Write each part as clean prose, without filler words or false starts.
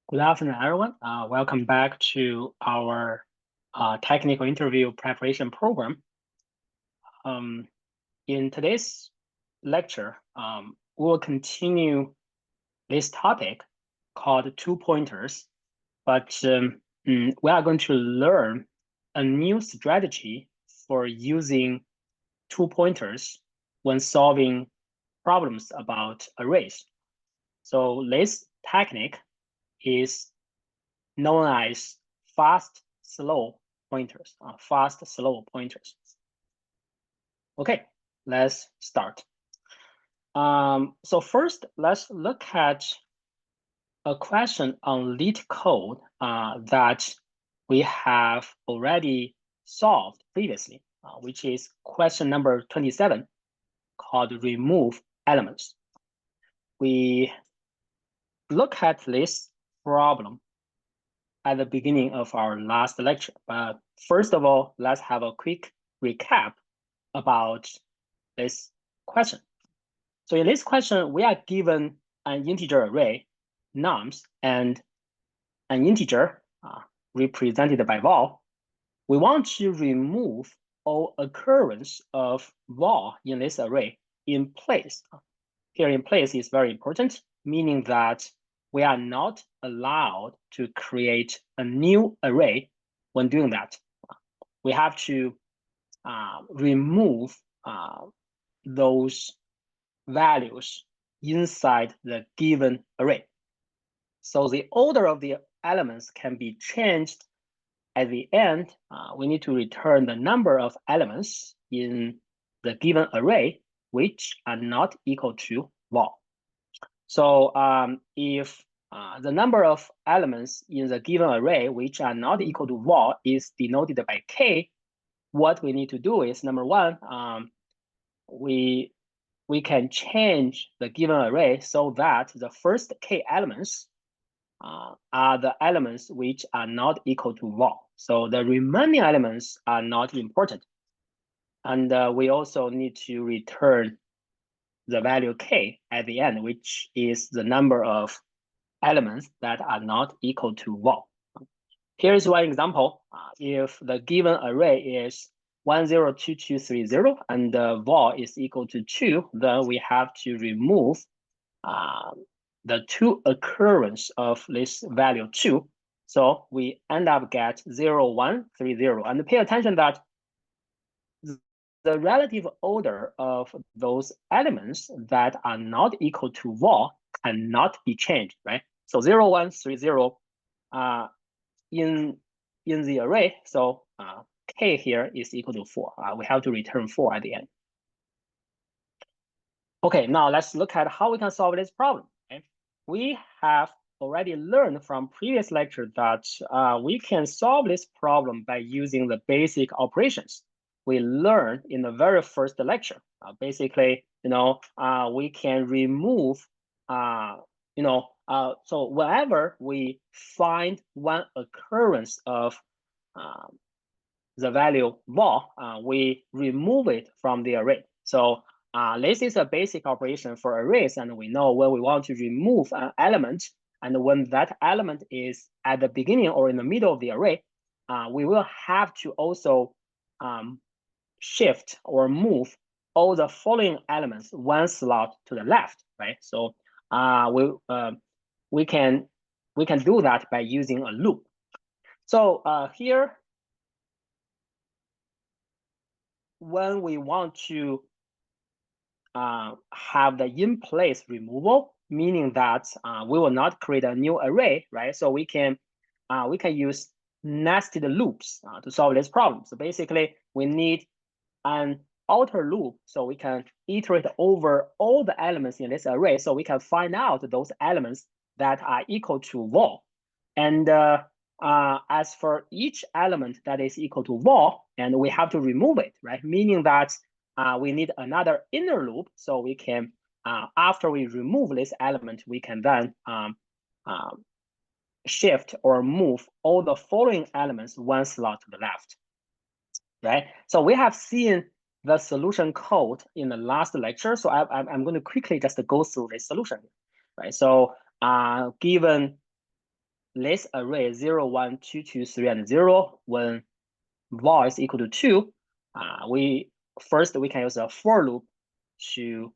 Good afternoon, everyone. Welcome back to our technical interview preparation program. In today's lecture, we will continue this topic called two-pointers, but we are going to learn a new strategy for using two-pointers when solving problems about arrays. So this technique is known as fast, slow pointers. Okay, let's start. So first, let's look at a question on LeetCode that we have already solved previously, which is question number 27, called remove elements. We look at this problem at the beginning of our last lecture. But first of all, let's have a quick recap about this question. So in this question, we are given an integer array, nums, and an integer represented by val. We want to remove all occurrence of val in this array in place. Here in place is very important, meaning that we are not allowed to create a new array when doing that. We have to remove those values inside the given array. So the order of the elements can be changed at the end. We need to return the number of elements in the given array which are not equal to val. So if the number of elements in the given array which are not equal to val is denoted by k, what we need to do is, number one, we can change the given array so that the first k elements are the elements which are not equal to val. So the remaining elements are not important. And we also need to return the value k at the end, which is the number of elements that are not equal to val. Here's one example. If the given array is 102230 and the val is equal to 2, then we have to remove the two occurrence of this value 2. So we end up get 0130. And pay attention that the relative order of those elements that are not equal to val cannot be changed, right? So 0130 in the array, so k here is equal to 4. We have to return 4 at the end. Okay, now let's look at how we can solve this problem. Okay? We have already learned from previous lecture that we can solve this problem by using the basic operations we learned in the very first lecture. Basically, we can remove, so whenever we find one occurrence of the value val, we remove it from the array. So this is a basic operation for arrays, and we know when we want to remove an element, and when that element is at the beginning or in the middle of the array, we will have to also shift or move all the following elements one slot to the left, right? So we can do that by using a loop. So here, when we want to have the in place removal, meaning that we will not create a new array, right? So we can use nested loops to solve this problem. So basically, we need an outer loop so we can iterate over all the elements in this array, so we can find out those elements that are equal to val. And as for each element that is equal to val, and we have to remove it, right? Meaning that we need another inner loop, so we can, after we remove this element, we can then shift or move all the following elements one slot to the left, right? So we have seen the solution code in the last lecture, so I'm going to quickly just go through the solution, right? So given this array 0, 1, 2, 2, 3, and 0, when vol is equal to 2, we can use a for loop to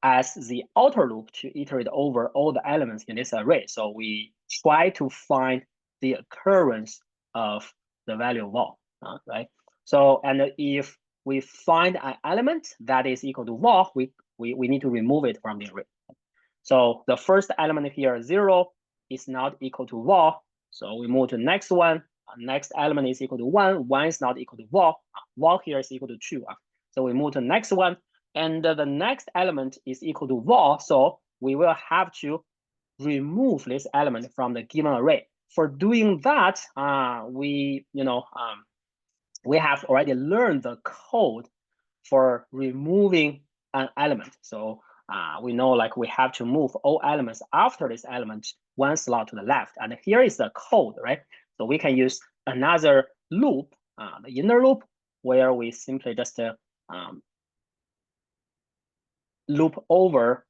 as the outer loop to iterate over all the elements in this array. So we try to find the occurrence of the value of vol, right? So, and if we find an element that is equal to vol, we need to remove it from the array. So the first element here, 0, is not equal to vol. So we move to the next one. Next element is equal to 1. 1 is not equal to vol. Vol here is equal to 2. So we move to the next one. And the next element is equal to vol. So we will have to remove this element from the given array. For doing that, we have already learned the code for removing an element. So we know like we have to move all elements after this element one slot to the left. And here is the code, right? So we can use another loop, the inner loop, where we simply just loop over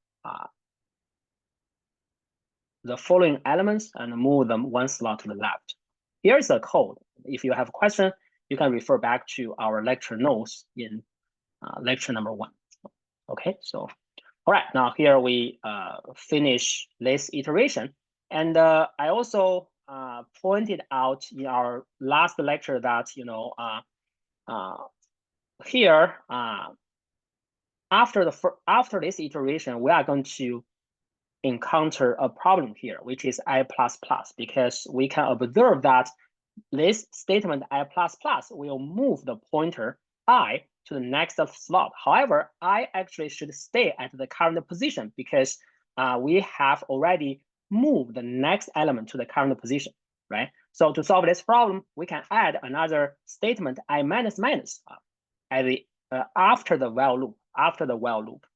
the following elements and move them one slot to the left. Here is the code. If you have a question, you can refer back to our lecture notes in lecture number 1. Okay, so all right, now here we finish this iteration. And I also pointed out in our last lecture that, here, after this iteration, we are going to encounter a problem here, which is I++, because we can observe that this statement I++ will move the pointer I to the next slot. However, I actually should stay at the current position because we have already moved the next element to the current position, right? So to solve this problem, we can add another statement I minus at the after the while loop.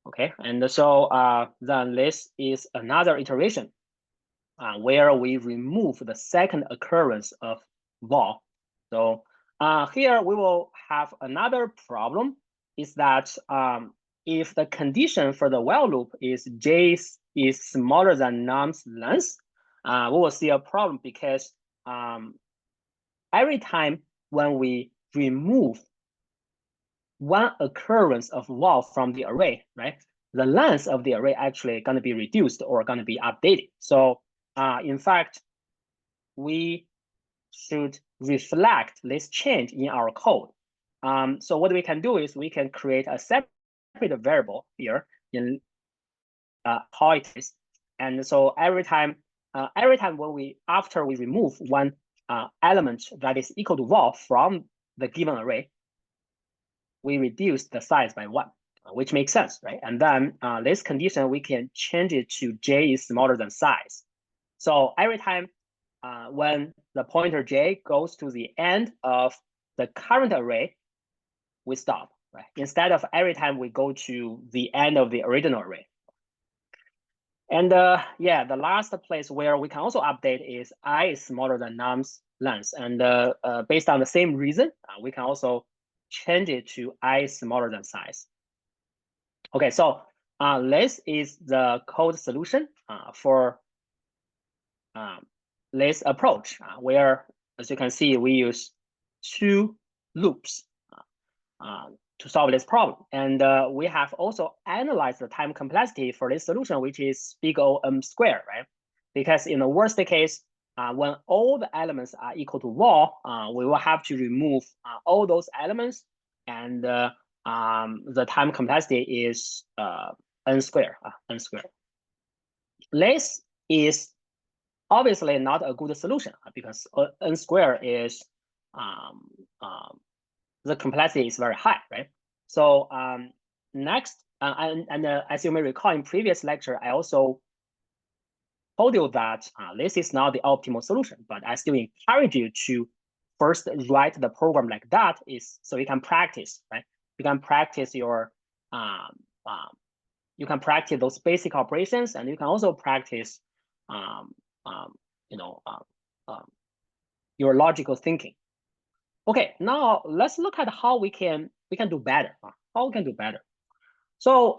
Okay, and so then this is another iteration where we remove the second occurrence of vol. So here we will have another problem, is that if the condition for the while loop is j is smaller than num's length, we will see a problem because every time when we remove one occurrence of vol from the array, right, the length of the array actually going to be reduced or going to be updated. So in fact, we should reflect this change in our code. So what we can do is we can create a separate variable here in how it is. And so every time after we remove one element that is equal to vol from the given array, we reduce the size by 1, which makes sense, right? And then this condition, we can change it to j is smaller than size. So every time when the pointer j goes to the end of the current array, we stop, right? Instead of every time we go to the end of the original array. And yeah, the last place where we can also update is I is smaller than num's length. And based on the same reason, we can also change it to I is smaller than size. Okay, so this is the code solution for this approach, where, as you can see, we use 2 loops to solve this problem. And we have also analyzed the time complexity for this solution, which is big O m squared, right? Because in the worst case, when all the elements are equal to vol, we will have to remove all those elements, and the time complexity is n squared. This is obviously not a good solution because n squared is the complexity is very high, right? So next, and as you may recall in previous lecture, I also told you that this is not the optimal solution, but I still encourage you to first write the program like that, is so you can practice, right? You can practice your you can practice those basic operations, and you can also practice your logical thinking. Okay, now let's look at how we can do better. How we can do better. So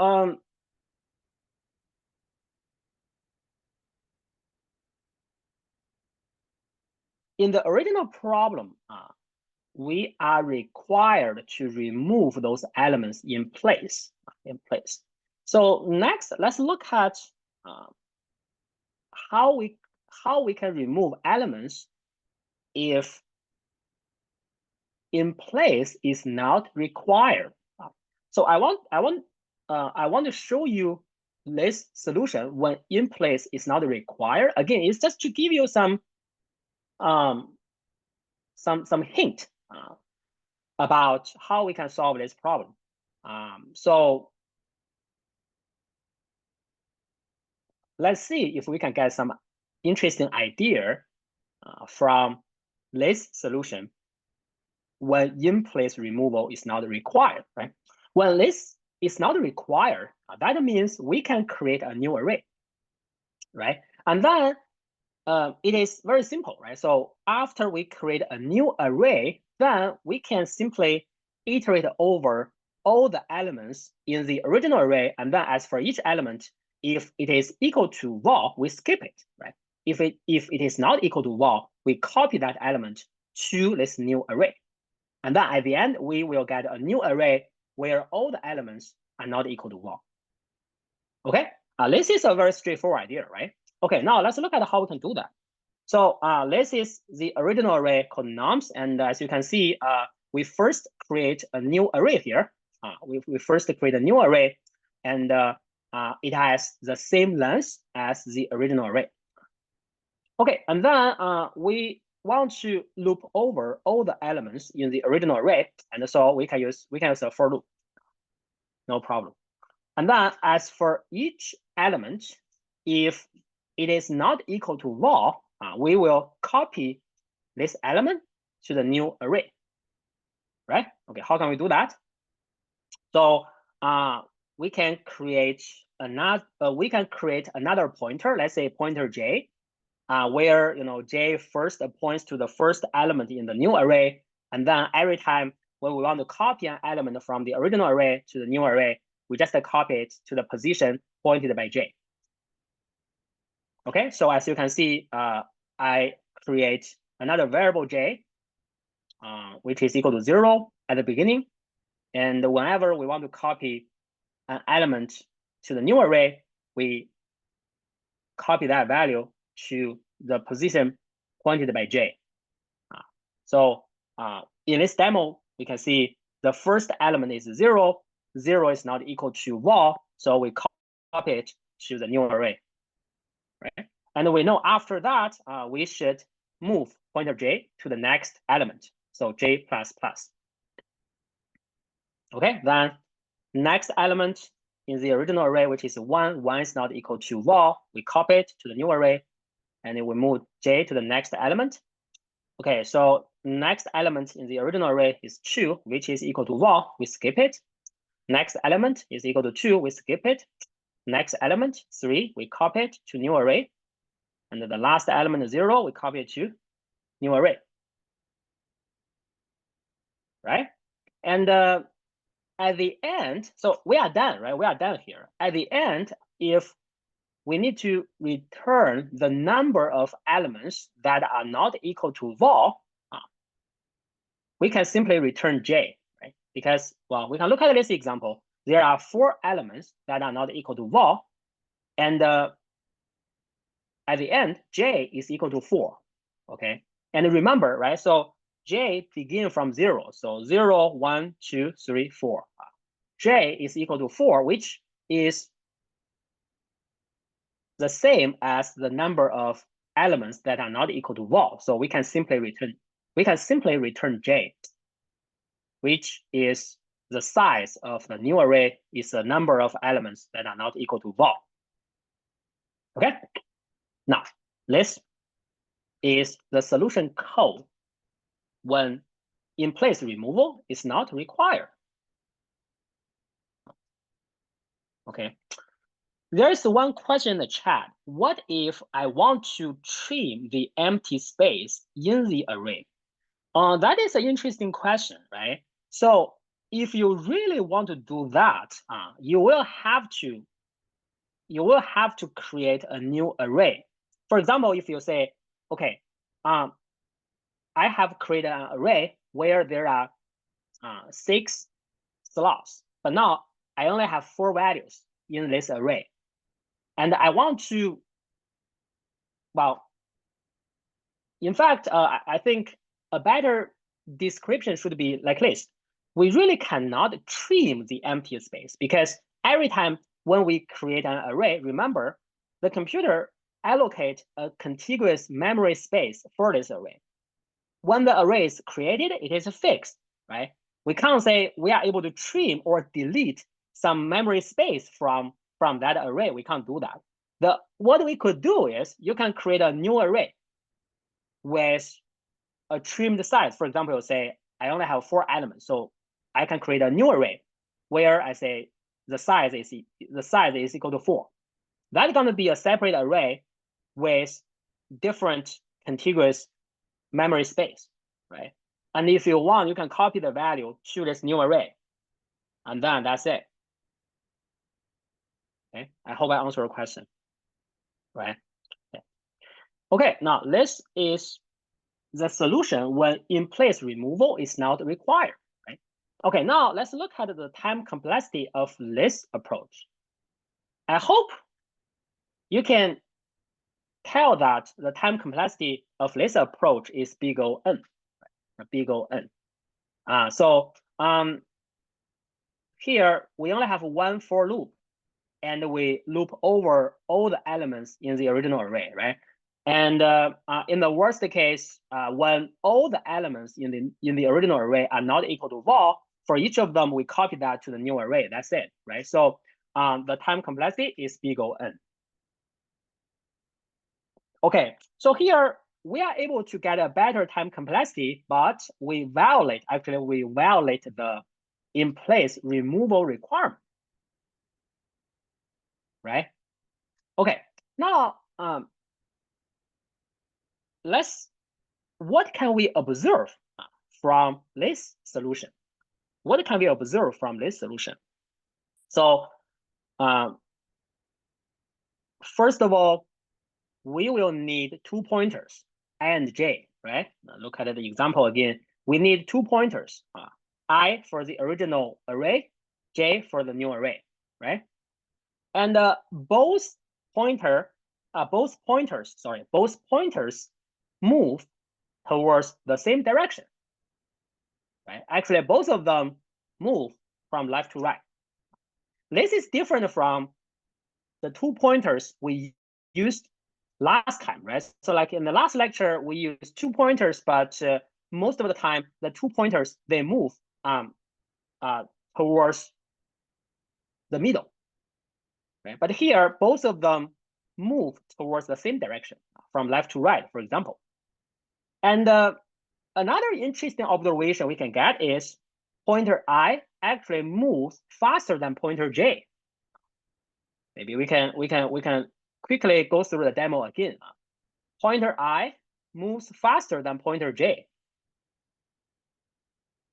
in the original problem, we are required to remove those elements in place. So next, let's look at how we can remove elements if in place is not required. So I want to show you this solution when in place is not required. Again, it's just to give you some hint about how we can solve this problem. So let's see if we can get some interesting idea from this solution when in-place removal is not required, right? When this is not required, that means we can create a new array, right? And then it is very simple, right? So after we create a new array, then we can simply iterate over all the elements in the original array. And then as for each element, if it is equal to val, we skip it, right? If it is not equal to val, we copy that element to this new array. And then at the end, we will get a new array where all the elements are not equal to val. Okay, this is a very straightforward idea, right? Okay, now let's look at how we can do that. So this is the original array called nums, and as you can see, we first create a new array here. We first create a new array, and it has the same length as the original array. Okay, and then we want to loop over all the elements in the original array, and so we can use a for loop, no problem. And then as for each element, if it is not equal to val, we will copy this element to the new array, right? Okay, how can we do that? So we can create another pointer, let's say pointer j, where j first points to the first element in the new array, and then every time when we want to copy an element from the original array to the new array, we just copy it to the position pointed by j. Okay, so as you can see, I create another variable j, which is equal to 0 at the beginning. And whenever we want to copy an element to the new array, we copy that value to the position pointed by j. So in this demo, we can see the first element is 0. 0 is not equal to val, so we copy it to the new array, right? And we know after that, we should move pointer j to the next element, so j plus plus. Okay, then next element in the original array, which is 1, 1 is not equal to val, we copy it to the new array, and then we move j to the next element. Okay, so next element in the original array is 2, which is equal to val, we skip it. Next element is equal to 2, we skip it. Next element, 3, we copy it to new array. And the last element, 0, we copy it to new array. Right? And at the end, so we are done, right? We are done here. At the end, if we need to return the number of elements that are not equal to val, we can simply return j, right? Because, well, we can look at this example. There are 4 elements that are not equal to val, and at the end, j is equal to 4, okay? And remember, right, so j begins from 0, so 0, 1, 2, 3, 4. J is equal to 4, which is the same as the number of elements that are not equal to val. So we can simply return j, which is the size of the new array is the number of elements that are not equal to val. Okay, now this is the solution code when in-place removal is not required. Okay, there is one question in the chat. What if I want to trim the empty space in the array? That is an interesting question, right? So if you really want to do that, you will have to create a new array. For example, if you say, okay, I have created an array where there are 6 slots, but now I only have 4 values in this array. And I want to, well, in fact, I think a better description should be like this. We really cannot trim the empty space because every time when we create an array, remember, the computer allocate a contiguous memory space for this array. When the array is created, it is fixed, right? We can't say we are able to trim or delete some memory space from that array. We can't do that. What we could do is you can create a new array with a trimmed size. For example, you say I only have 4 elements, so I can create a new array where I say the size is equal to 4. That's going to be a separate array with different contiguous memory space, right? And if you want, you can copy the value to this new array, and then that's it. Okay, I hope I answered your question, right? Okay, now this is the solution when in-place removal is not required, right? Okay, now let's look at the time complexity of this approach. I hope you can tell that the time complexity of this approach is big O n, right? Big O n. Here we only have one for loop, and we loop over all the elements in the original array, right? And in the worst case, when all the elements in the original array are not equal to val, for each of them we copy that to the new array. That's it, right? So the time complexity is big O n. Okay, so here we are able to get a better time complexity, but we violate the in-place removal requirement, right? Okay, now what can we observe from this solution? What can we observe from this solution? So first of all, we will need 2 pointers, I and j, right? Now look at the example again. We need 2 pointers, I for the original array, j for the new array, right? And both pointers move towards the same direction, right? Actually, both of them move from left to right. This is different from the 2 pointers we used last time, right? So like in the last lecture, we used 2 pointers, but most of the time, the 2 pointers, they move towards the middle, right? But here, both of them move towards the same direction, from left to right, for example. And another interesting observation we can get is pointer I actually moves faster than pointer j. Maybe we can quickly go through the demo again. Pointer I moves faster than pointer j.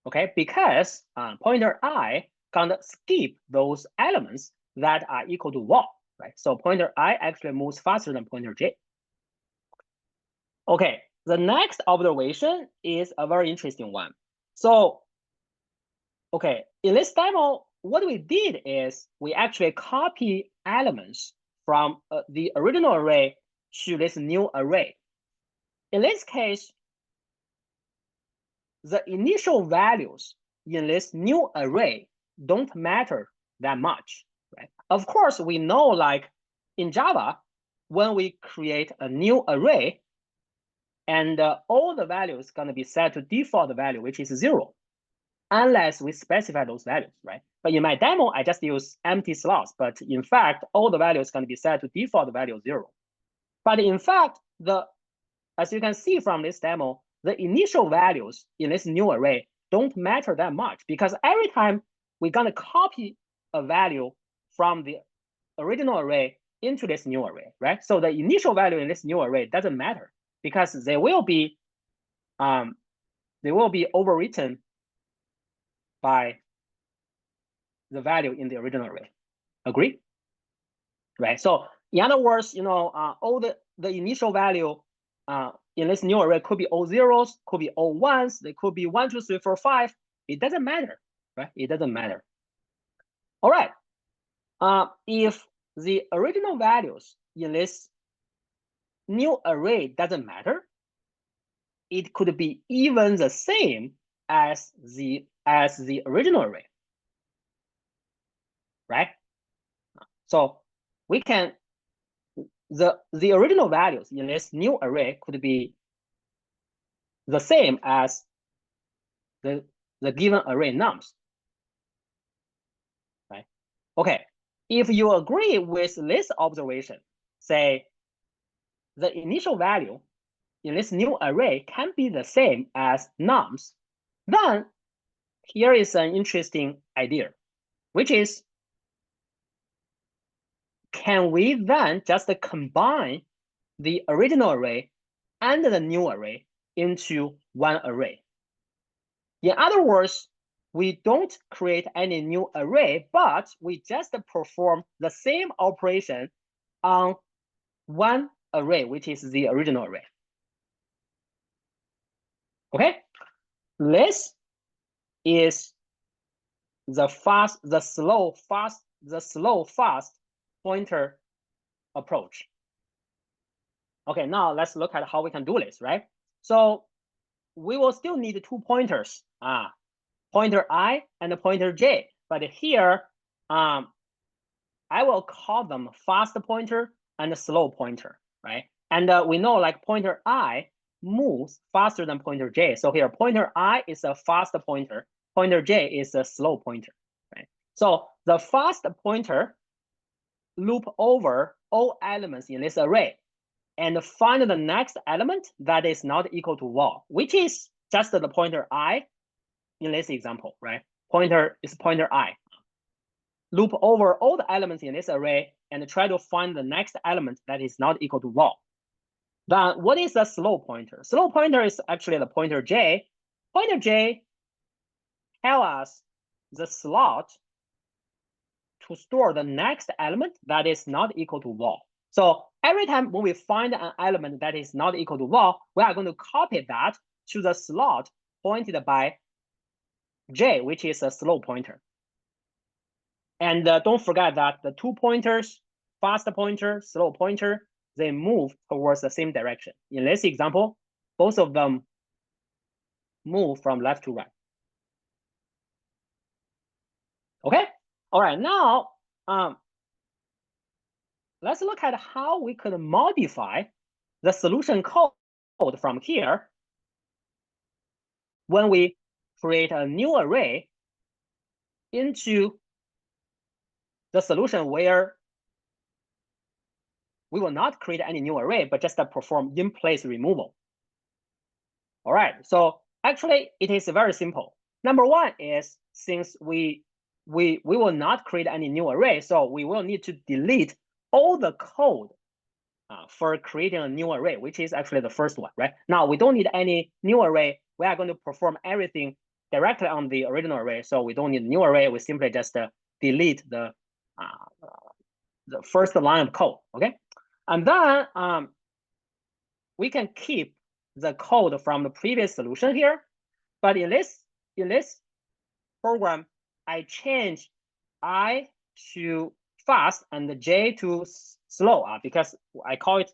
Okay, because pointer I gonna skip those elements that are equal to val, right? So pointer I actually moves faster than pointer j. Okay, the next observation is a very interesting one. So, okay, in this demo, what we did is we actually copy elements from the original array to this new array. In this case, the initial values in this new array don't matter that much, right? Of course, we know like in Java, when we create a new array, and all the values going to be set to default value, which is 0, unless we specify those values, right? But in my demo, I just use empty slots. But in fact, all the values going to be set to default value 0. But in fact, as you can see from this demo, the initial values in this new array don't matter that much, because every time we're going to copy a value from the original array into this new array, right? So the initial value in this new array doesn't matter, because they will be overwritten by the value in the original array. Agree? Right. So in other words, all the initial value in this new array could be all zeros, could be all ones, they could be 1, 2, 3, 4, 5. It doesn't matter, right? It doesn't matter. All right. If the original values in this new array doesn't matter, it could be even the same as the original array, right? So we can the original values in this new array could be the same as the given array nums, right? Okay, if you agree with this observation, say the initial value in this new array can be the same as nums, then here is an interesting idea, which is, can we then just combine the original array and the new array into one array? In other words, we don't create any new array, but we just perform the same operation on one array, which is the original array. Okay, this is the slow fast pointer approach. Okay, now let's look at how we can do this, right? So we will still need 2 pointers, pointer I and pointer J. But here, I will call them fast pointer and slow pointer, right? And we know like pointer I moves faster than pointer J. So here, pointer I is a fast pointer, pointer J is a slow pointer, right? So the fast pointer loop over all elements in this array and find the next element that is not equal to wall, which is just the pointer I in this example, right? Pointer is pointer I. Loop over all the elements in this array and try to find the next element that is not equal to wall. Then what is a slow pointer? Slow pointer is actually the pointer J. Pointer J tell us the slot to store the next element that is not equal to wall. So every time when we find an element that is not equal to wall, we are going to copy that to the slot pointed by J, which is a slow pointer. And don't forget that the 2 pointers, fast pointer, slow pointer, they move towards the same direction. In this example, both of them move from left to right. Okay, all right, now let's look at how we could modify the solution code from here when we create a new array into the solution where we will not create any new array, but just perform in-place removal. All right, so actually it is very simple. Number one is, since we will not create any new array, so we will need to delete all the code for creating a new array, which is actually the first one, right? Now we don't need any new array. We are going to perform everything directly on the original array, so we don't need a new array. We simply just delete the first line of code, okay? And then we can keep the code from the previous solution here, but in this program, I change I to fast and J to slow because I call it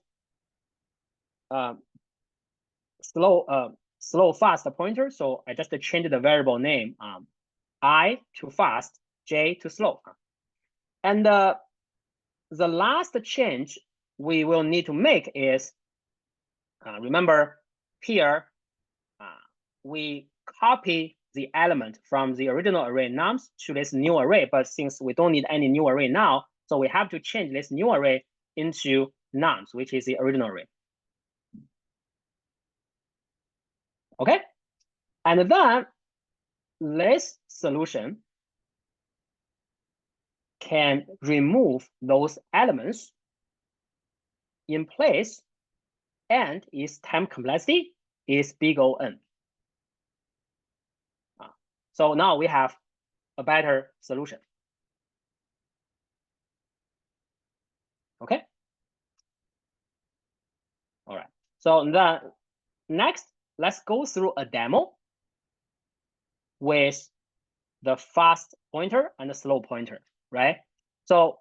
slow fast pointer. So I just changed the variable name I to fast, J to slow. And the last change we will need to make is, remember here, we copy the element from the original array nums to this new array, but since we don't need any new array now, so we have to change this new array into nums, which is the original array. Okay, and then this solution can remove those elements in place, and its time complexity is big O n. So now we have a better solution. Okay. All right. So then next, let's go through a demo with the fast pointer and the slow pointer, right? So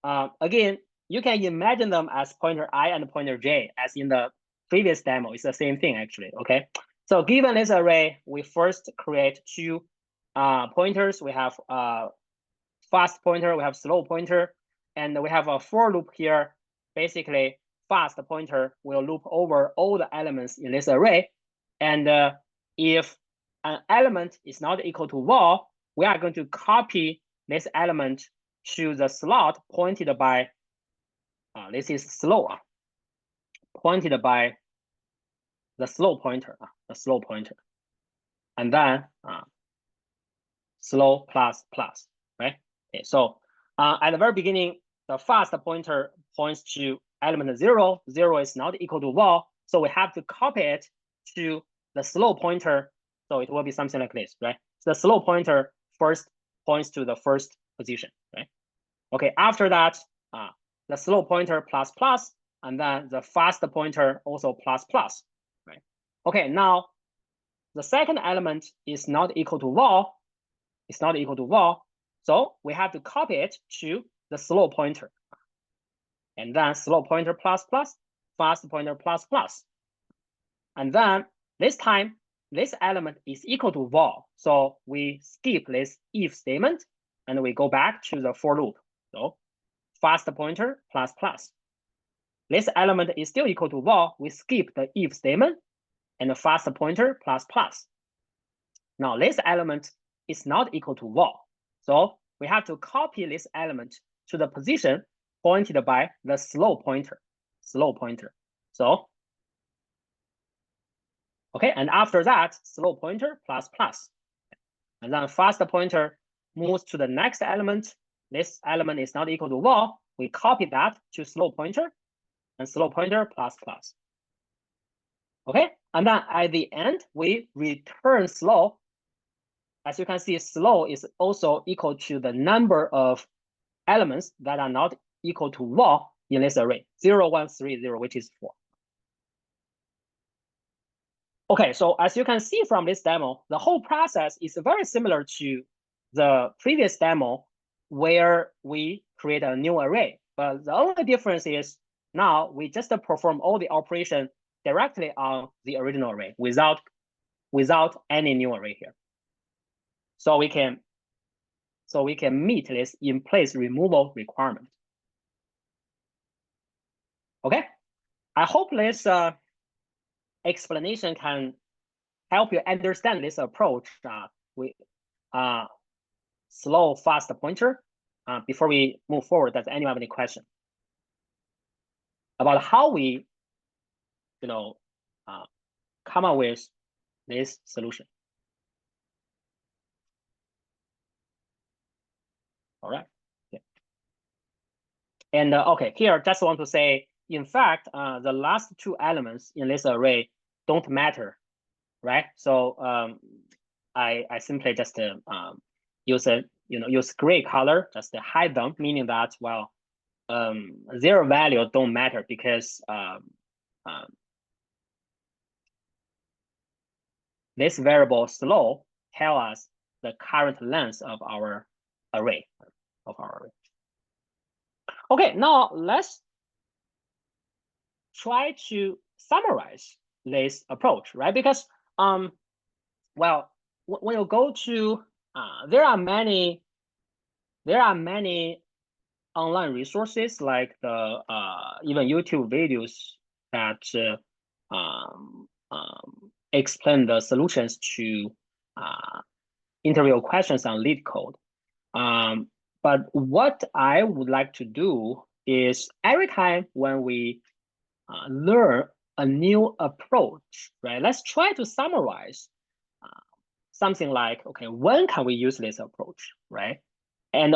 again, you can imagine them as pointer I and pointer J, as in the previous demo. It's the same thing, actually, okay? So given this array, we first create two pointers. We have fast pointer, we have slow pointer, and we have a for loop here. Basically, fast pointer will loop over all the elements in this array. And if an element is not equal to val, we are going to copy this element to the slot pointed by, this is slow, pointed by the slow pointer, and then slow plus plus, right? Okay, so at the very beginning, the fast pointer points to element 0. 0 is not equal to val, so we have to copy it to the slow pointer. So it will be something like this, right? So the slow pointer first points to the first position, right? Okay, after that, the slow pointer plus plus, and then the fast pointer also plus plus, right? Okay, now the second element is not equal to val. It's not equal to val, so we have to copy it to the slow pointer, and then slow pointer plus plus, fast pointer plus plus, and then this time this element is equal to val, so we skip this if statement and we go back to the for loop. So fast pointer plus plus. This element is still equal to val. We skip the if statement and the fast pointer plus plus. Now this element is not equal to val, so we have to copy this element to the position pointed by the slow pointer. So okay, and after that, slow pointer plus plus, and then fast pointer moves to the next element. This element is not equal to val. We copy that to slow pointer, and slow pointer plus plus. Okay, and then at the end we return slow. As you can see, slow is also equal to the number of elements that are not equal to val in this array, 0, 1, 3, 0, which is 4. Okay, so as you can see from this demo, the whole process is very similar to the previous demo where we create a new array. But the only difference is now we just perform all the operation directly on the original array without any new array here. So we can meet this in place removal requirement. Okay, I hope this explanation can help you understand this approach with slow fast pointer. Before we move forward, does anyone have any question about how we come up with this solution? All right. Yeah. And okay, here just want to say, in fact, the last two elements in this array don't matter, right? So I simply just use gray color just to hide them, meaning that, well, their value don't matter because this variable slow tell us the current length of our array. Okay, now let's try to summarize this approach, right? Because well, when you go to there are many online resources like the even YouTube videos that explain the solutions to interview questions on LeetCode. But what I would like to do is every time when we learn a new approach, right? Let's try to summarize something like, okay, when can we use this approach, right? And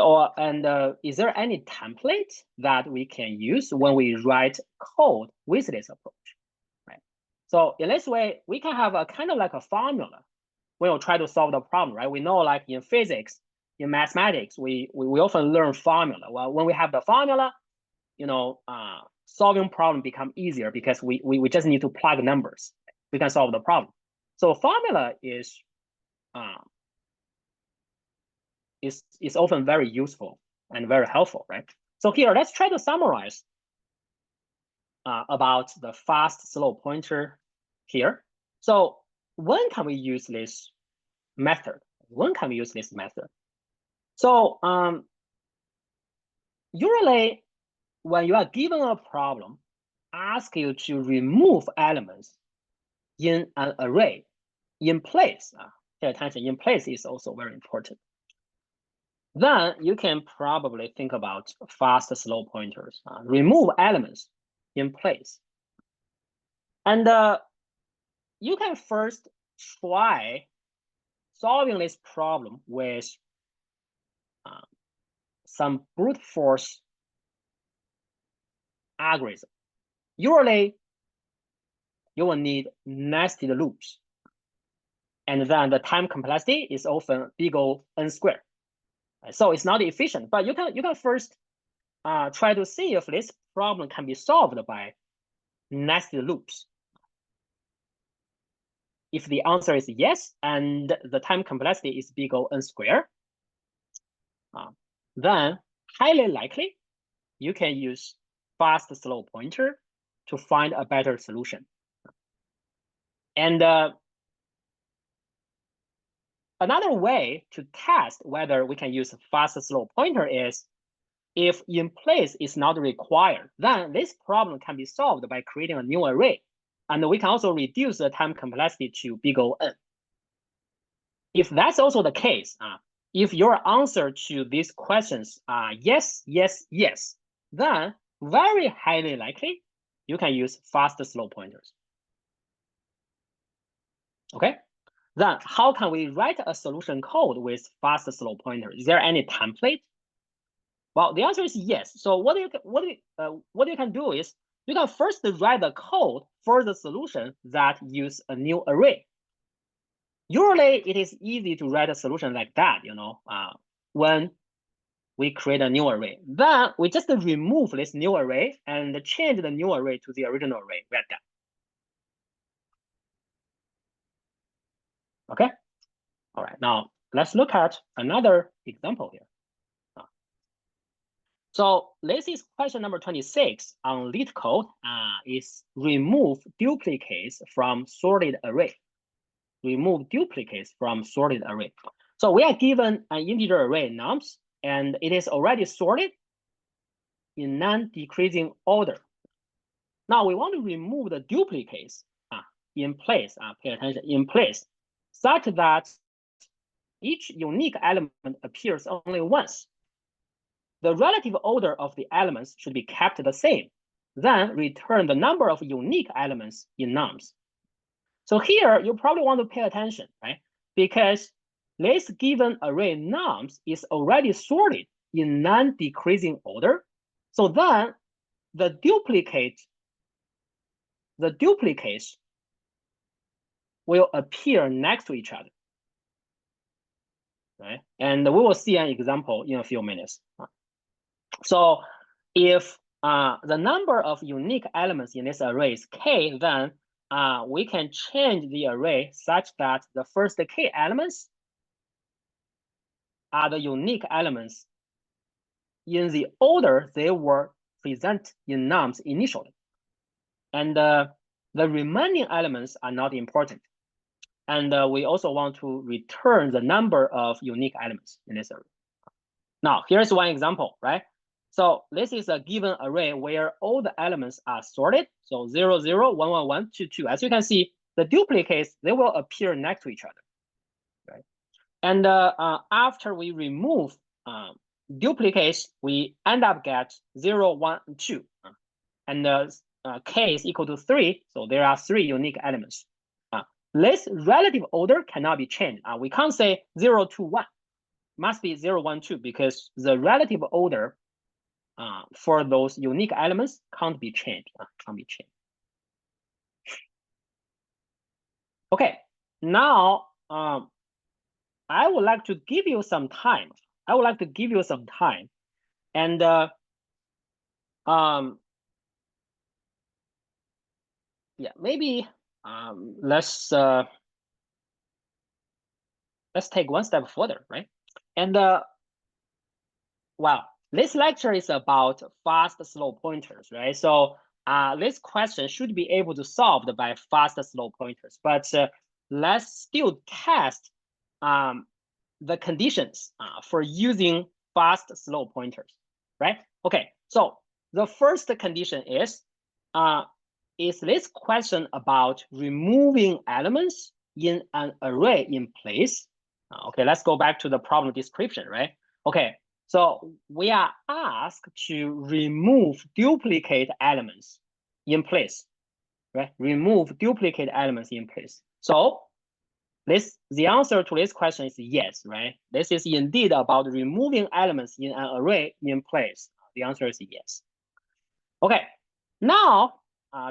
is there any template that we can use when we write code with this approach, right? So in this way, we can have a kind of like a formula when we try to solve the problem, right? We know like in physics, in mathematics, we often learn formula. Well, when we have the formula, solving problem become easier because we just need to plug numbers. we can solve the problem. So formula is often very useful and very helpful, right? So here, let's try to summarize about the fast slow pointer here. So when can we use this method? When can we use this method? So usually when you are given a problem, ask you to remove elements in an array in place. Pay attention, in place is also very important. Then you can probably think about fast slow pointers. Remove elements in place. And you can first try solving this problem with some brute force algorithm. Usually, you will need nested loops. And then the time complexity is often big O n squared. So it's not efficient, but you can first try to see if this problem can be solved by nested loops. If the answer is yes, and the time complexity is big O n squared, then highly likely you can use fast slow pointer to find a better solution. And another way to test whether we can use fast slow pointer is if in place is not required, then this problem can be solved by creating a new array. And we can also reduce the time complexity to big O n. If that's also the case, if your answer to these questions are yes, yes, yes, then very highly likely you can use fast slow pointers. Okay, then how can we write a solution code with fast slow pointer? Is there any template? Well, the answer is yes. So what you can do is you can first write the code for the solution that use a new array. Usually, it is easy to write a solution like that, when we create a new array. Then we just remove this new array and change the new array to the original array like that. Okay. All right. Now let's look at another example here. So this is question number 26 on LeetCode. Is remove duplicates from sorted array. Remove duplicates from sorted array. So we are given an integer array nums, and it is already sorted in non-decreasing order. Now we want to remove the duplicates in place. Pay attention, in place, such that each unique element appears only once. The relative order of the elements should be kept the same. Then return the number of unique elements in nums. So here you probably want to pay attention, right? Because this given array nums is already sorted in non-decreasing order. So then the duplicates will appear next to each other, right? And we will see an example in a few minutes. So if the number of unique elements in this array is k, then we can change the array such that the first k elements are the unique elements in the order they were present in nums initially. And the remaining elements are not important. And we also want to return the number of unique elements in this array. Now, here's one example, right? So this is a given array where all the elements are sorted. So 0, 0, 1, 1, 1, 2, 2. As you can see, the duplicates, they will appear next to each other, right? And after we remove duplicates, we end up get 0, 1, 2. And k is equal to 3. So there are 3 unique elements. This relative order cannot be changed. We can't say 0, 2, 1. Must be 0, 1, 2 because the relative order for those unique elements can't be changed. Okay, now I would like to give you some time. And yeah, maybe let's take one step further, right? And well, this lecture is about fast slow pointers, right? So this question should be able to solved by fast slow pointers, but let's still test the conditions for using fast slow pointers, right? Okay, so the first condition is this question about removing elements in an array in place? Okay, let's go back to the problem description, right? Okay, so we are asked to remove duplicate elements in place, right? Remove duplicate elements in place. So the answer to this question is yes, right? This is indeed about removing elements in an array in place. The answer is yes. Okay, now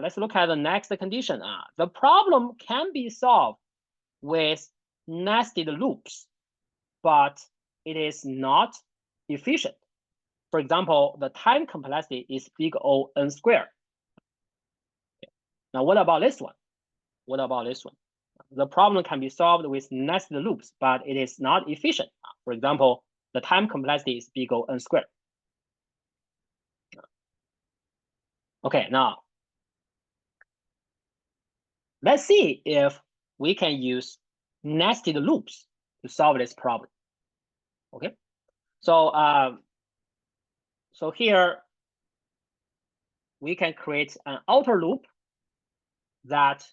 let's look at the next condition. The problem can be solved with nested loops, but it is not efficient. For example, the time complexity is big O n squared. Okay. Now, what about this one? What about this one? The problem can be solved with nested loops, but it is not efficient. For example, the time complexity is big O n squared. Okay, now let's see if we can use nested loops to solve this problem. Okay, so so here we can create an outer loop that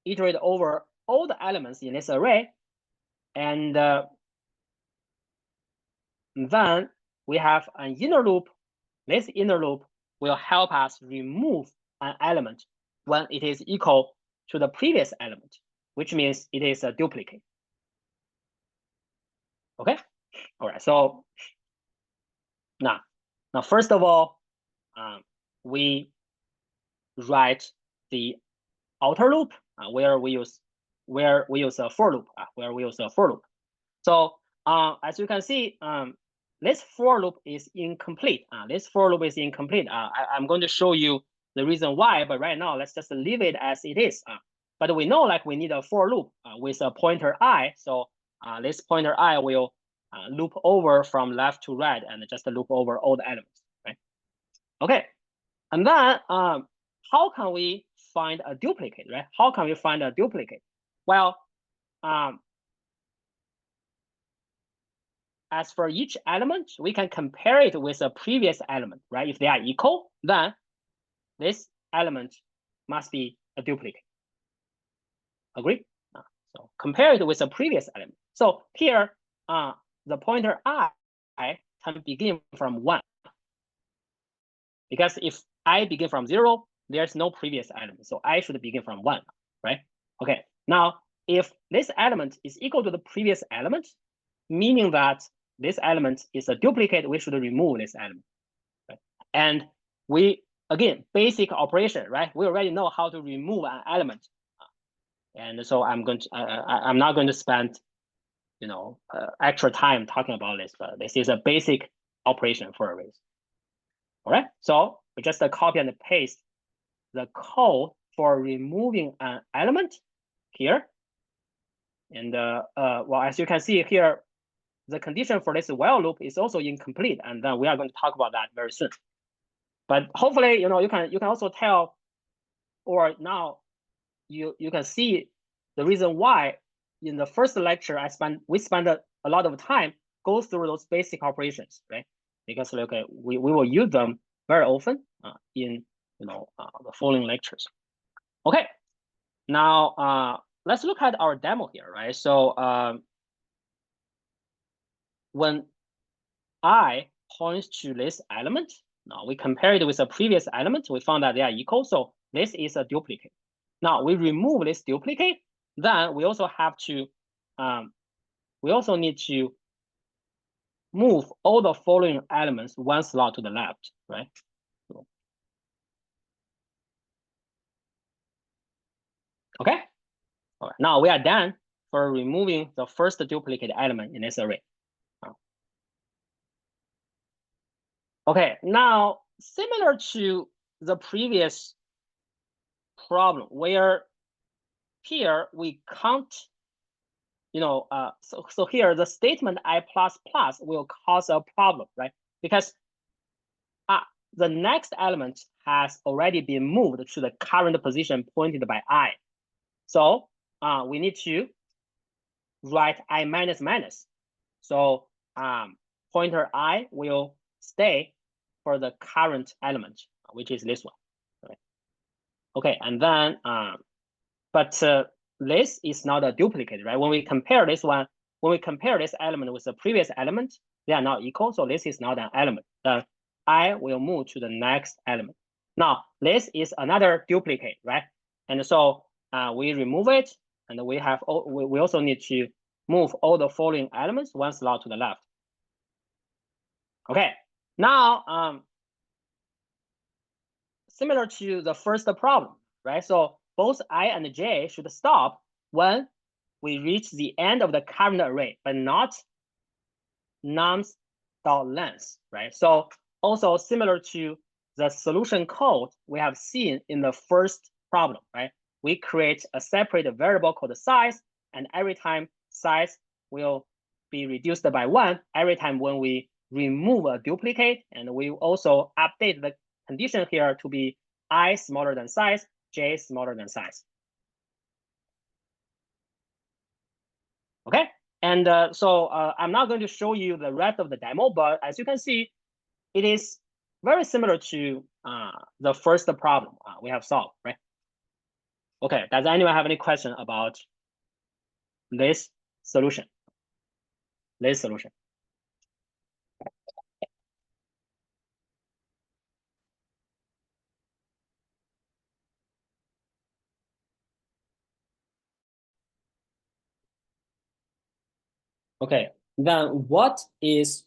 iterate over all the elements in this array, and then we have an inner loop. This inner loop will help us remove an element when it is equal to the previous element, which means it is a duplicate. Okay, all right. So now first of all, we write the outer loop where we use a for loop. So as you can see, this for loop is incomplete. I'm going to show you the reason why, but right now let's just leave it as it is. But we know like we need a for loop with a pointer I. So this pointer I will loop over from left to right and just loop over all the elements, right? Okay, and then how can we find a duplicate, right? How can we find a duplicate? Well, as for each element, we can compare it with a previous element, right? If they are equal, then this element must be a duplicate. Agree? So compare it with a previous element. So here, the pointer I can begin from 1. Because if I begin from 0, there's no previous element. So I should begin from 1, right? Okay, now if this element is equal to the previous element, meaning that this element is a duplicate, we should remove this element. Right? And we, again, basic operation, right? We already know how to remove an element. And so I'm not going to spend, extra time talking about this, but this is a basic operation for arrays. All right, so we just copy and paste the code for removing an element here. And well, as you can see here, the condition for this while loop is also incomplete, and then we are going to talk about that very soon. But hopefully, you can also tell, or now you can see the reason why in the first lecture we spent a lot of time go through those basic operations, right? Because okay, we will use them very often in the following lectures. Okay, now let's look at our demo here, right? So when I points to this element, now we compare it with a previous element, we found that they are equal, so this is a duplicate. Now we remove this duplicate, then we also have to we also need to move all the following elements one slot to the left, right? So, okay, all right, now we are done for removing the first duplicate element in this array. Okay, now similar to the previous problem where here we can't, so here the statement I++ will cause a problem, right? Because the next element has already been moved to the current position pointed by I. So we need to write I minus minus. So pointer I will stay for the current element, which is this one. Right? Okay, and then, but this is not a duplicate, right? When we compare this one, when we compare this element with the previous element, they are not equal. So this is not an element. Then I will move to the next element. Now, this is another duplicate, right? And so we remove it, and we also need to move all the following elements one slot to the left. Okay, now similar to the first problem, right? So both I and J should stop when we reach the end of the current array, but not nums.length, right? So also similar to the solution code we have seen in the first problem, right? We create a separate variable called size, and every time size will be reduced by 1 every time when we remove a duplicate, and we also update the condition here to be I smaller than size, J smaller than size. Okay, and so I'm not going to show you the rest of the demo, but as you can see, it is very similar to the first problem we have solved, right? Okay, does anyone have any question about this solution? This solution. Okay, then what is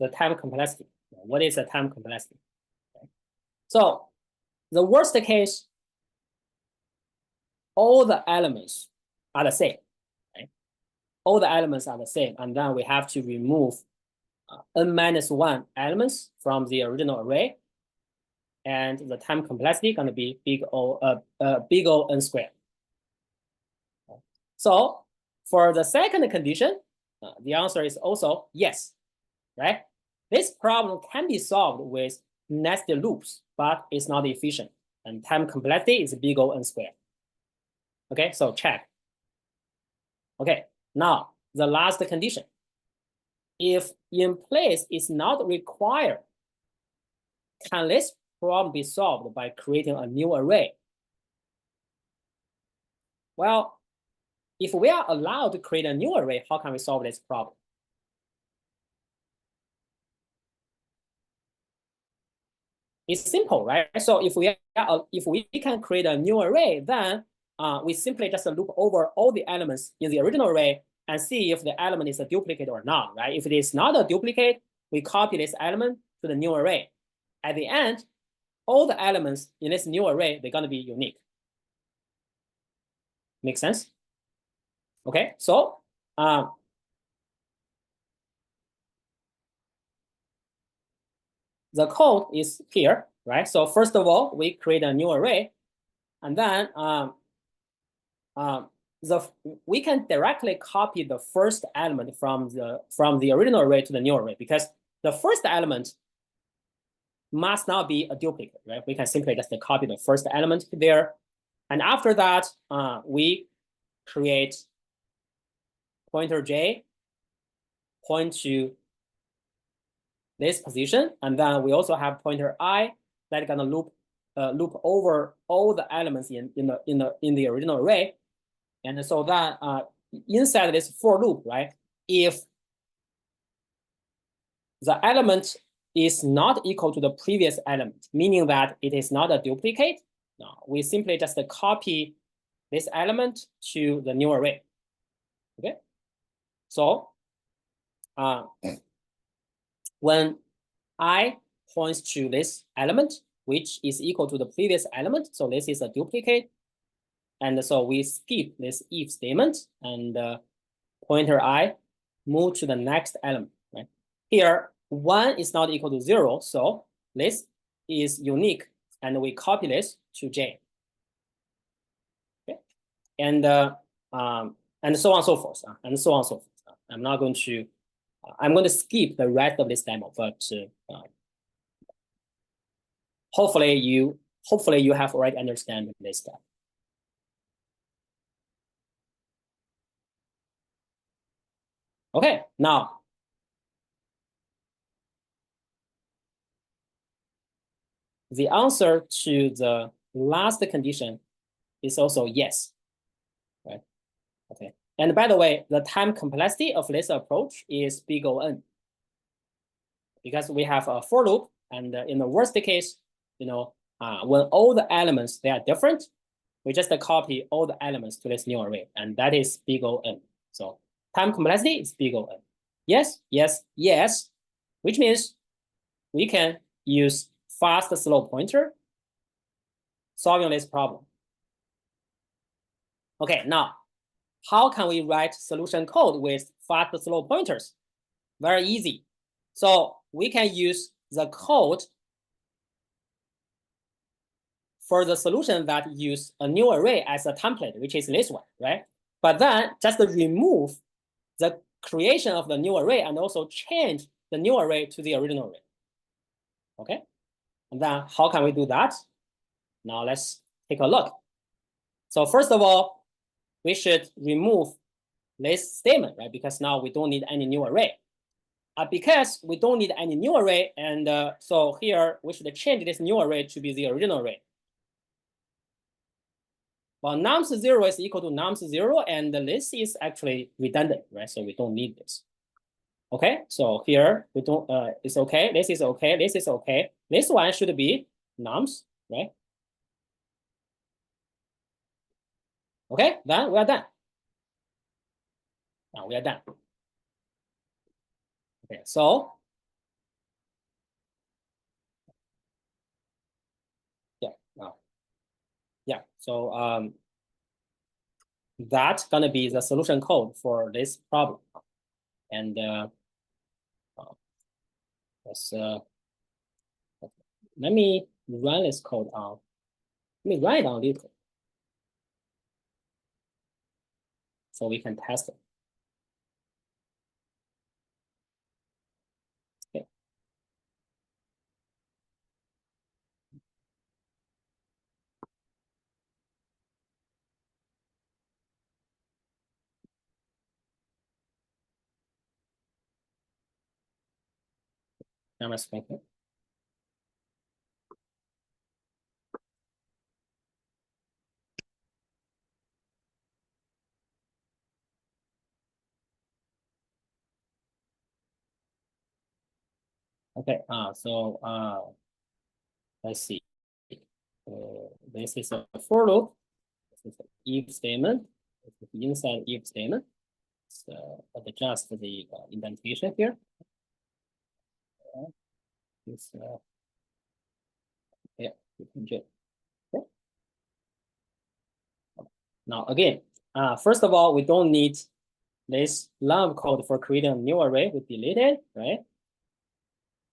the time complexity? What is the time complexity? Okay. So the worst case, all the elements are the same. Right? All the elements are the same, and then we have to remove n-1 elements from the original array, and the time complexity going to be big O n squared. So for the second condition, the answer is also yes, right? This problem can be solved with nested loops, but it's not efficient, and time complexity is big O n squared. Okay, so check. Okay, now the last condition. If in place is not required, can this problem be solved by creating a new array? Well, if we are allowed to create a new array, how can we solve this problem? It's simple, right? So if we can create a new array, then we simply just loop over all the elements in the original array and see if the element is a duplicate or not, right? If it is not a duplicate, we copy this element to the new array. At the end, all the elements in this new array, they're going to be unique. Make sense? Okay, so the code is here, right? So first of all, we create a new array, and then we can directly copy the first element from the original array to the new array, because the first element must not be a duplicate, right? We can simply just copy the first element there, and after that, we create pointer J point to this position, and then we also have pointer I that's gonna loop over all the elements in the original array, and so that inside this for loop, right? If the element is not equal to the previous element, meaning that it is not a duplicate, we simply just copy this element to the new array. Okay, so when I points to this element, which is equal to the previous element, so this is a duplicate, and so we skip this if statement, and pointer I move to the next element. Right here, 1 is not equal to 0, so this is unique, and we copy this to J. Okay, and so on and so forth, and so on and so forth. I'm not going to, I'm going to skip the rest of this demo, but hopefully you have already understand this stuff. Okay, now the answer to the last condition is also yes, right? Okay, and by the way, the time complexity of this approach is big O n, because we have a for loop, and in the worst case, when all the elements they are different, we just copy all the elements to this new array, and that is big O n. So time complexity is big O n. Yes, yes, yes, which means we can use fast slow pointer solving this problem. Okay, now how can we write solution code with fast slow pointers? Very easy. So we can use the code for the solution that use a new array as a template, which is this one, right? But then just remove the creation of the new array and also change the new array to the original array. Okay, and then how can we do that? Now let's take a look. So first of all, we should remove this statement, right? Because now we don't need any new array. Because we don't need any new array, and so here we should change this new array to be the original array. Well, nums 0 is equal to nums 0, and this is actually redundant, right? So we don't need this. Okay, so here we don't, it's okay, this is okay, this is okay. This one should be nums, right? Okay, then we are done. Now we are done. Okay, so so that's gonna be the solution code for this problem. And let me run this code on. Let me write on LeetCode so we can test it. Okay. Camera screen here. Okay, so let's see. This is a for loop. This is an if statement. This is the inside if statement. So adjust the indentation here. This, yeah, okay. Now again, first of all, we don't need this line of code for creating a new array. We delete it, right?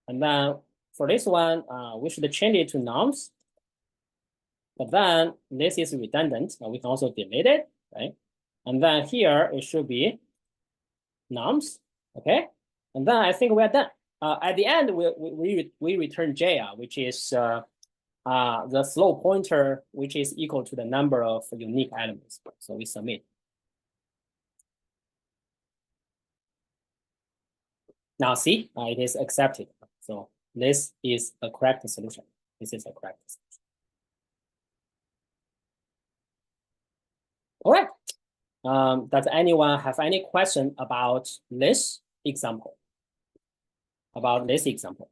And then for this one, we should change it to nums. But then this is redundant. We can also delete it, right? And then here it should be nums, okay? And then I think we're done. At the end, we return j, which is the slow pointer, which is equal to the number of unique elements. So we submit. Now see, it is accepted. So this is a correct solution. This is a correct solution. All right. Does anyone have any question about this example? About this example?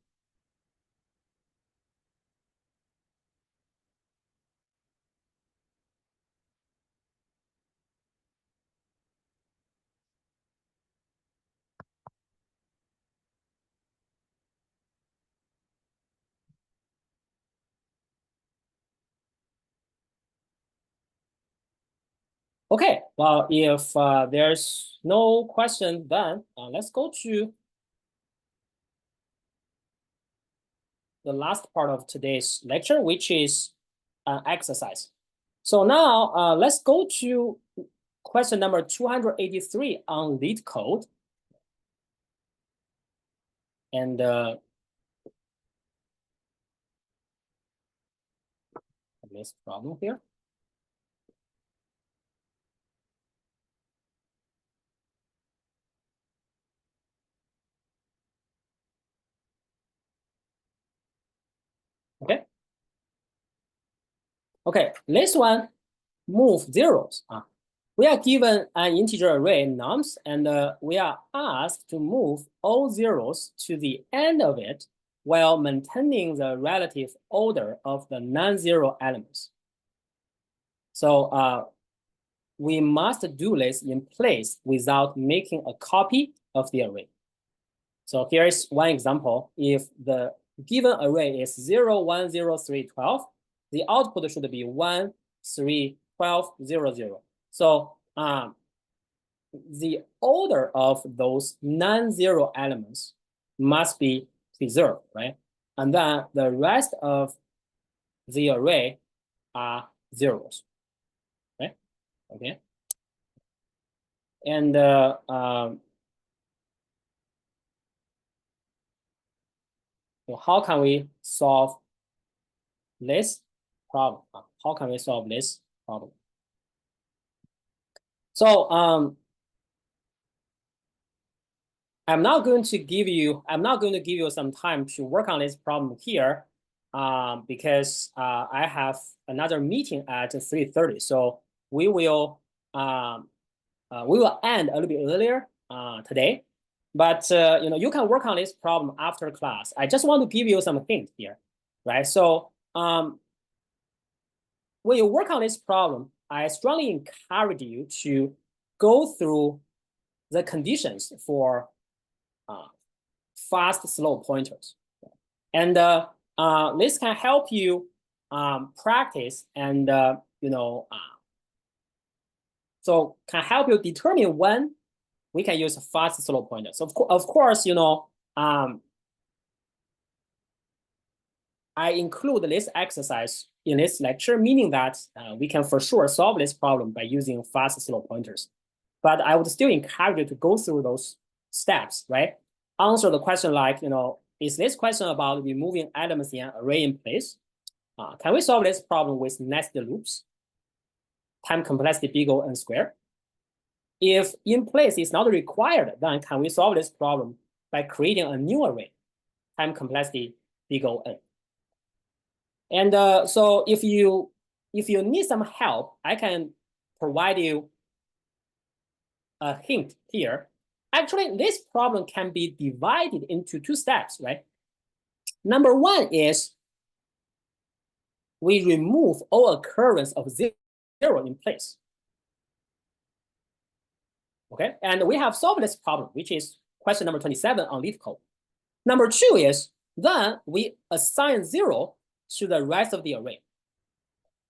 Okay, well, if there's no question, then let's go to the last part of today's lecture, which is an exercise. So now let's go to question number 283 on LeetCode. And this problem here. Okay. Okay, this one, move zeros. We are given an integer array nums, and we are asked to move all zeros to the end of it while maintaining the relative order of the non-zero elements. So we must do this in place without making a copy of the array. So here is one example. If the given array is 0, 1, 0, 3, 12, the output should be 1, 3, 12, 0, 0. So the order of those non-zero elements must be preserved, right? And then the rest of the array are zeros, right? Okay. And so how can we solve this problem? How can we solve this problem? So I'm not going to give you some time to work on this problem here, because I have another meeting at 3:30. So we will end a little bit earlier today. But you can work on this problem after class. I just want to give you some hint here, right? So when you work on this problem, I strongly encourage you to go through the conditions for fast, slow pointers. And this can help you practice and, so can help you determine when we can use fast, slow pointers. Of course, I include this exercise in this lecture, meaning that we can for sure solve this problem by using fast, slow pointers. But I would still encourage you to go through those steps, right? Answer the question like, is this question about removing elements in an array in place? Can we solve this problem with nested loops? Time complexity big O n squared? If in place is not required, then can we solve this problem by creating a new array? Time complexity big O n. And so if you need some help, I can provide you a hint here. Actually, this problem can be divided into two steps, right? Number one is we remove all occurrence of zero in place. Okay, and we have solved this problem, which is question number 27 on LeetCode. Number two is then we assign 0 to the rest of the array.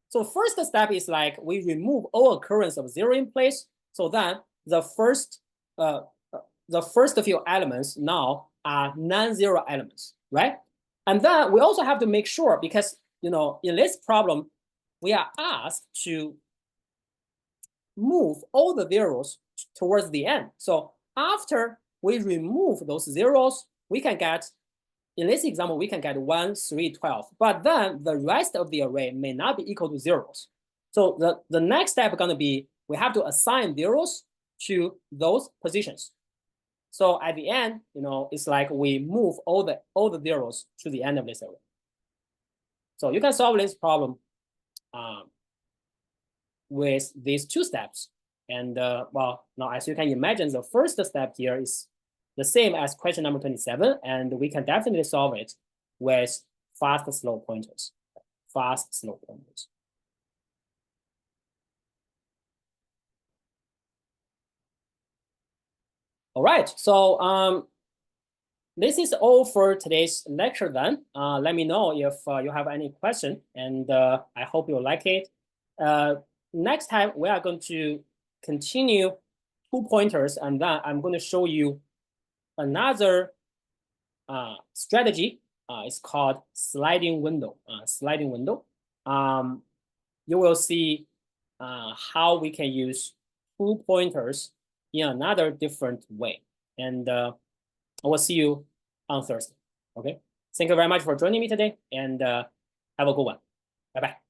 So first step is like we remove all occurrence of 0 in place. So then the first few elements now are non-zero elements, right? And then we also have to make sure, because in this problem, we are asked to move all the zeros towards the end. So after we remove those zeros, we can get, in this example, we can get 1, 3, 12. But then the rest of the array may not be equal to zeros. So the next step is going to be, we have to assign zeros to those positions. So at the end, it's like we move all the zeros to the end of this array. So you can solve this problem with these two steps. And well, now as you can imagine, the first step here is the same as question number 27, and we can definitely solve it with fast, slow pointers. Fast, slow pointers. All right, so this is all for today's lecture then. Let me know if you have any question, and I hope you like it. Next time, we are going to continue 2 pointers, and then I'm going to show you another strategy. It's called sliding window. you will see how we can use full pointers in another different way. And I will see you on Thursday. Okay. Thank you very much for joining me today, and have a good one. Bye-bye.